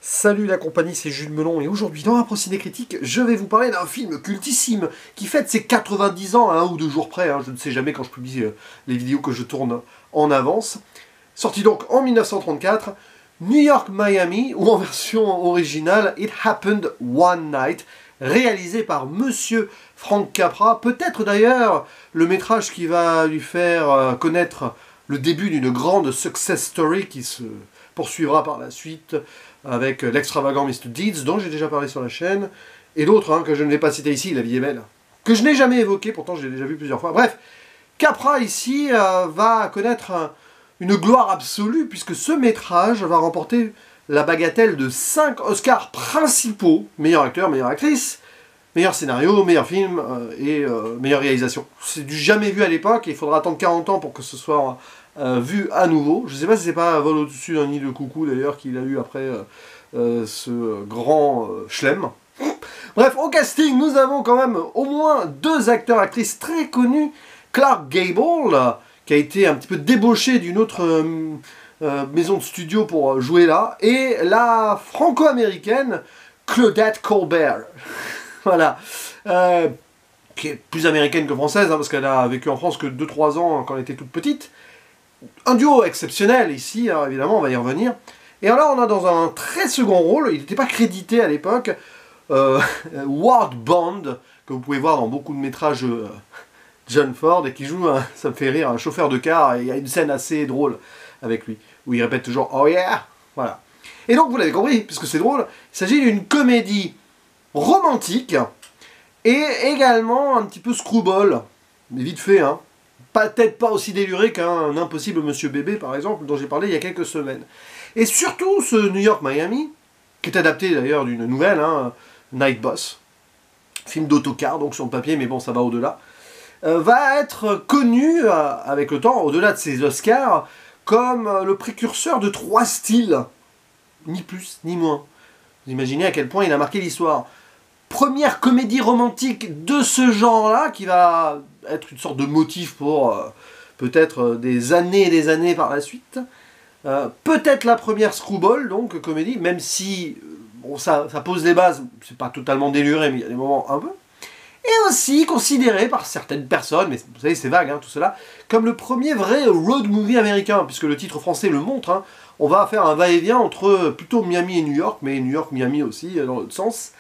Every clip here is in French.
Salut la compagnie, c'est Jules Melon et aujourd'hui dans la Ciné Critique, je vais vous parler d'un film cultissime qui fête ses 90 ans à 1 ou 2 jours près, je ne sais jamais quand je publie les vidéos que je tourne en avance. Sorti donc en 1934, New York-Miami, ou en version originale It Happened One Night, réalisé par Monsieur Frank Capra, peut-être d'ailleurs le métrage qui va lui faire connaître le début d'une grande success story qui se poursuivra par la suite avec l'extravagant Mr. Deeds, dont j'ai déjà parlé sur la chaîne, et d'autres que je ne vais pas citer ici, La vie est belle, que je n'ai jamais évoqué, pourtant je l'ai déjà vu plusieurs fois. Bref, Capra ici va connaître une gloire absolue, puisque ce métrage va remporter la bagatelle de 5 Oscars principaux, meilleur acteur, meilleure actrice, meilleur scénario, meilleur film et meilleure réalisation. C'est du jamais vu à l'époque, et il faudra attendre 40 ans pour que ce soit vu à nouveau. Je ne sais pas si c'est pas Vol au-dessus d'un nid de coucou d'ailleurs qu'il a eu après ce grand chelem. Bref, au casting, nous avons quand même au moins 2 acteurs-actrices très connus. Clark Gable, qui a été un petit peu débauché d'une autre maison de studio pour jouer là, et la franco-américaine Claudette Colbert. Voilà. Qui est plus américaine que française, parce qu'elle a vécu en France que 2-3 ans quand elle était toute petite. Un duo exceptionnel ici, évidemment, on va y revenir. Et alors on a dans un très second rôle, il n'était pas crédité à l'époque, Ward Bond, que vous pouvez voir dans beaucoup de métrages John Ford, et qui joue, ça me fait rire, un chauffeur de car, et il y a une scène assez drôle avec lui, où il répète toujours « Oh yeah !» Voilà. Et donc vous l'avez compris, puisque c'est drôle, il s'agit d'une comédie romantique, et également un petit peu screwball, mais vite fait, peut-être pas aussi déluré qu'un Impossible Monsieur Bébé, par exemple, dont j'ai parlé il y a quelques semaines. Et surtout, ce New York-Miami, qui est adapté d'ailleurs d'une nouvelle, Night Boss, film d'autocar, donc sur le papier, mais bon, ça va au-delà, va être connu, avec le temps, au-delà de ses Oscars, comme le précurseur de 3 styles, ni plus, ni moins. Vous imaginez à quel point il a marqué l'histoire. Première comédie romantique de ce genre-là, qui va être une sorte de motif pour peut-être des années et des années par la suite. Peut-être la première screwball, donc comédie, même si bon, ça pose les bases, c'est pas totalement déluré, mais il y a des moments un peu. Et aussi considéré par certaines personnes, mais vous savez c'est vague tout cela, comme le premier vrai road movie américain, puisque le titre français le montre. On va faire un va-et-vient entre plutôt Miami et New York, mais New York-Miami aussi, dans l'autre sens.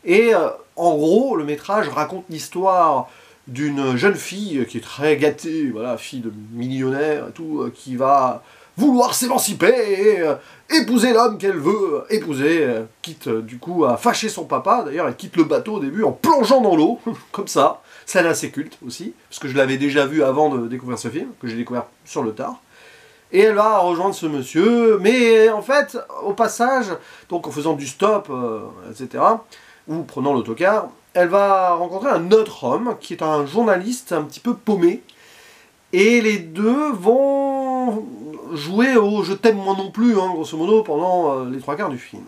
Et en gros, le métrage raconte l'histoire d'une jeune fille qui est très gâtée, voilà, fille de millionnaire et tout, qui va vouloir s'émanciper et épouser l'homme qu'elle veut épouser, quitte du coup à fâcher son papa. D'ailleurs, elle quitte le bateau au début en plongeant dans l'eau, comme ça. Scène assez culte aussi, parce que je l'avais déjà vu avant de découvrir ce film, que j'ai découvert sur le tard. Et elle va rejoindre ce monsieur, mais en fait, au passage, donc en faisant du stop, etc., ou prenant l'autocar, elle va rencontrer un autre homme, qui est un journaliste un petit peu paumé, et les deux vont jouer au « je t'aime moi non plus », grosso modo, pendant les 3 quarts du film.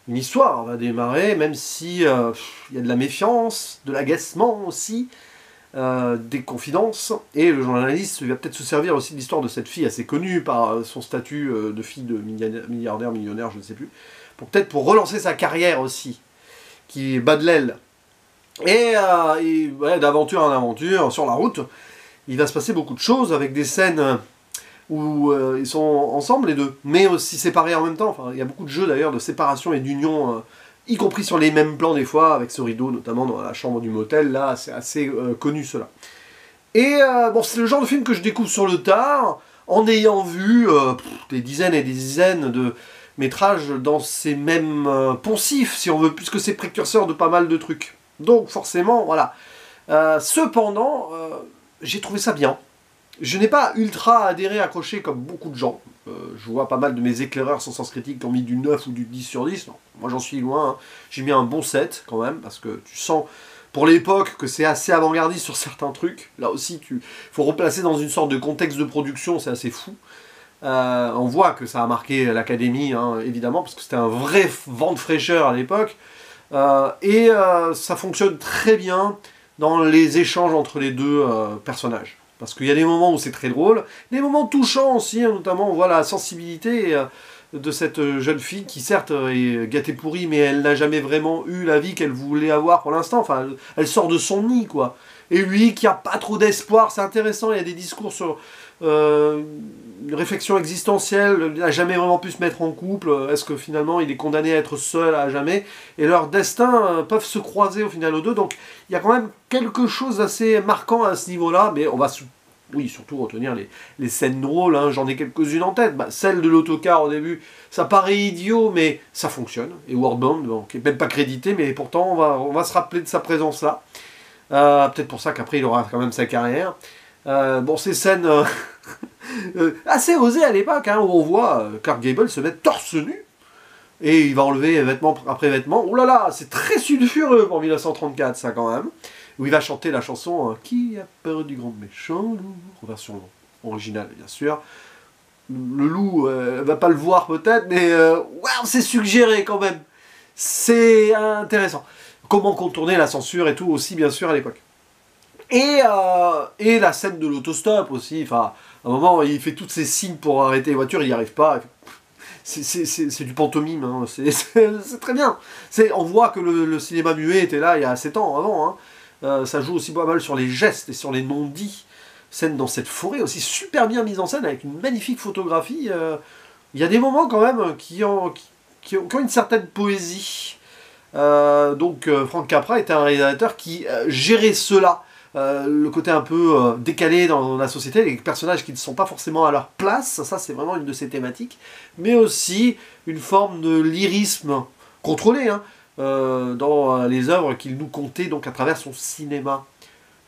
Une histoire va démarrer, même si y a de la méfiance, de l'agacement aussi, des confidences, et le journaliste va peut-être se servir aussi de l'histoire de cette fille assez connue par son statut de fille de milliardaire, millionnaire, je ne sais plus, peut-être pour relancer sa carrière aussi, qui bat de l'aile. Et ouais, d'aventure en aventure, sur la route, il va se passer beaucoup de choses, avec des scènes où ils sont ensemble les deux, mais aussi séparés en même temps. Enfin, il y a beaucoup de jeux d'ailleurs de séparation et d'union, y compris sur les mêmes plans des fois, avec ce rideau, notamment dans la chambre du motel, là, c'est assez connu cela. Et bon, c'est le genre de film que je découvre sur le tard, en ayant vu des dizaines et des dizaines de métrages dans ces mêmes poncifs, si on veut, puisque c'est précurseur de pas mal de trucs. Donc forcément, voilà. Cependant, j'ai trouvé ça bien. Je n'ai pas ultra adhéré, accroché comme beaucoup de gens. Je vois pas mal de mes éclaireurs sans sens critique qui ont mis du 9 ou du 10 sur 10. Non, moi j'en suis loin. J'ai mis un bon 7 quand même, parce que tu sens, pour l'époque, que c'est assez avant-gardiste sur certains trucs. Là aussi, faut replacer dans une sorte de contexte de production, c'est assez fou. On voit que ça a marqué l'Académie, évidemment, parce que c'était un vrai vent de fraîcheur à l'époque. Ça fonctionne très bien dans les échanges entre les deux personnages. Parce qu'il y a des moments où c'est très drôle, des moments touchants aussi, notamment on voit la sensibilité de cette jeune fille qui certes est gâtée pourrie, mais elle n'a jamais vraiment eu la vie qu'elle voulait avoir pour l'instant. Enfin, elle sort de son nid, quoi. Et lui, qui a pas trop d'espoir, c'est intéressant, il y a des discours sur une réflexion existentielle, il n'a jamais vraiment pu se mettre en couple, est-ce que finalement il est condamné à être seul à jamais, et leurs destins peuvent se croiser au final aux deux, donc il y a quand même quelque chose d'assez marquant à ce niveau-là, mais on va oui, surtout retenir les scènes drôles, hein. J'en ai quelques-unes en tête. Bah, celle de l'autocar au début, ça paraît idiot, mais ça fonctionne. Et Wardbound, bon, qui n'est même pas crédité, mais pourtant on va se rappeler de sa présence là. Peut-être pour ça qu'après il aura quand même sa carrière. Bon, ces scènes assez osées à l'époque, hein, où on voit Clark Gable se mettre torse nu, et il va enlever vêtement après vêtement. Oh là là, c'est très sulfureux pour 1934 ça quand même. Où il va chanter la chanson Qui a peur du grand méchant loup, en version originale bien sûr. Le loup va pas le voir peut-être, mais wow, c'est suggéré quand même. C'est intéressant. Comment contourner la censure et tout aussi bien sûr à l'époque. Et la scène de l'autostop aussi. Enfin, à un moment il fait tous ses signes pour arrêter les voitures, il n'y arrive pas. C'est du pantomime, hein. C'est très bien. On voit que le cinéma muet était là il y a 7 ans avant, hein. Ça joue aussi pas mal sur les gestes et sur les non-dits. Scène dans cette forêt aussi super bien mise en scène avec une magnifique photographie. Il y a des moments quand même qui ont une certaine poésie. Donc Frank Capra était un réalisateur qui gérait cela. Le côté un peu décalé dans la société, les personnages qui ne sont pas forcément à leur place, ça c'est vraiment une de ses thématiques. Mais aussi une forme de lyrisme contrôlé, hein. Dans les œuvres qu'il nous contait donc à travers son cinéma.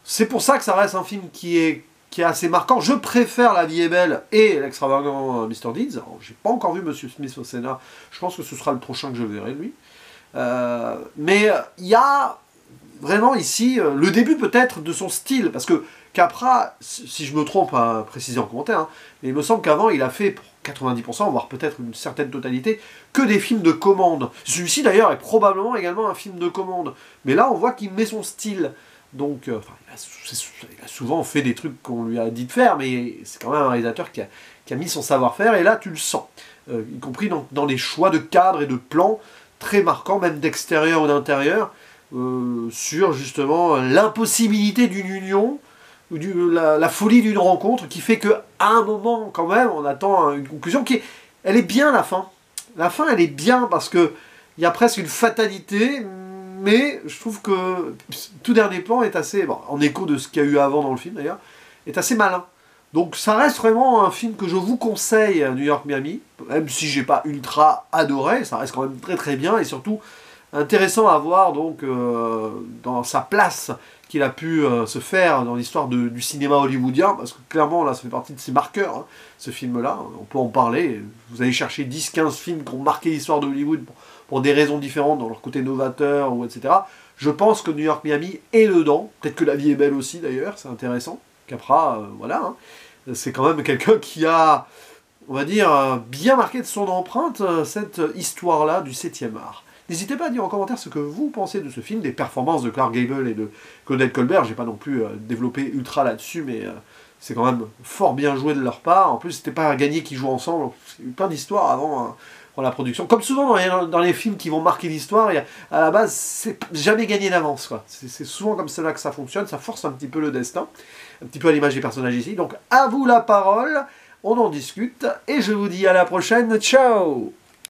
C'est pour ça que ça reste un film qui est assez marquant. Je préfère La vie est belle et l'extravagant Mr. Deeds. J'ai pas encore vu Monsieur Smith au Sénat. Je pense que ce sera le prochain que je verrai, lui. Mais il y a vraiment ici le début peut-être de son style, parce que Capra, si je me trompe à préciser en commentaire, hein, mais il me semble qu'avant il a fait pour 90%, voire peut-être une certaine totalité, que des films de commande. Celui-ci d'ailleurs est probablement également un film de commande, mais là on voit qu'il met son style. Donc, il a souvent fait des trucs qu'on lui a dit de faire, mais c'est quand même un réalisateur qui a mis son savoir-faire, et là tu le sens, y compris dans les choix de cadres et de plans très marquants, même d'extérieur ou d'intérieur, sur justement l'impossibilité d'une union, ou la folie d'une rencontre, qui fait qu'à un moment quand même on attend une conclusion elle est bien la fin. La fin elle est bien parce que il y a presque une fatalité, mais je trouve que tout dernier plan est assez, bon, en écho de ce qu'il y a eu avant dans le film d'ailleurs, est assez malin. Donc ça reste vraiment un film que je vous conseille, New York Miami, même si j'ai pas ultra adoré, ça reste quand même très très bien, et surtout intéressant à voir donc dans sa place qu'il a pu se faire dans l'histoire du cinéma hollywoodien, parce que clairement là ça fait partie de ses marqueurs, hein, ce film-là, on peut en parler. Vous allez chercher 10-15 films qui ont marqué l'histoire de Hollywood pour des raisons différentes, dans leur côté novateur, ou etc. Je pense que New York Miami est dedans, peut-être que La vie est belle aussi d'ailleurs, c'est intéressant. Capra, voilà, hein. C'est quand même quelqu'un qui a, on va dire, bien marqué de son empreinte cette histoire-là du 7e art. N'hésitez pas à dire en commentaire ce que vous pensez de ce film, des performances de Clark Gable et de Claudette Colbert. J'ai pas non plus développé ultra là-dessus, mais c'est quand même fort bien joué de leur part. En plus, c'était pas à gagner qu'ils jouent ensemble. Il y a eu plein d'histoires avant la production. Comme souvent dans les films qui vont marquer l'histoire, à la base, c'est jamais gagné d'avance, quoi. C'est souvent comme cela que ça fonctionne, ça force un petit peu le destin, un petit peu à l'image des personnages ici. Donc, à vous la parole, on en discute, et je vous dis à la prochaine, ciao!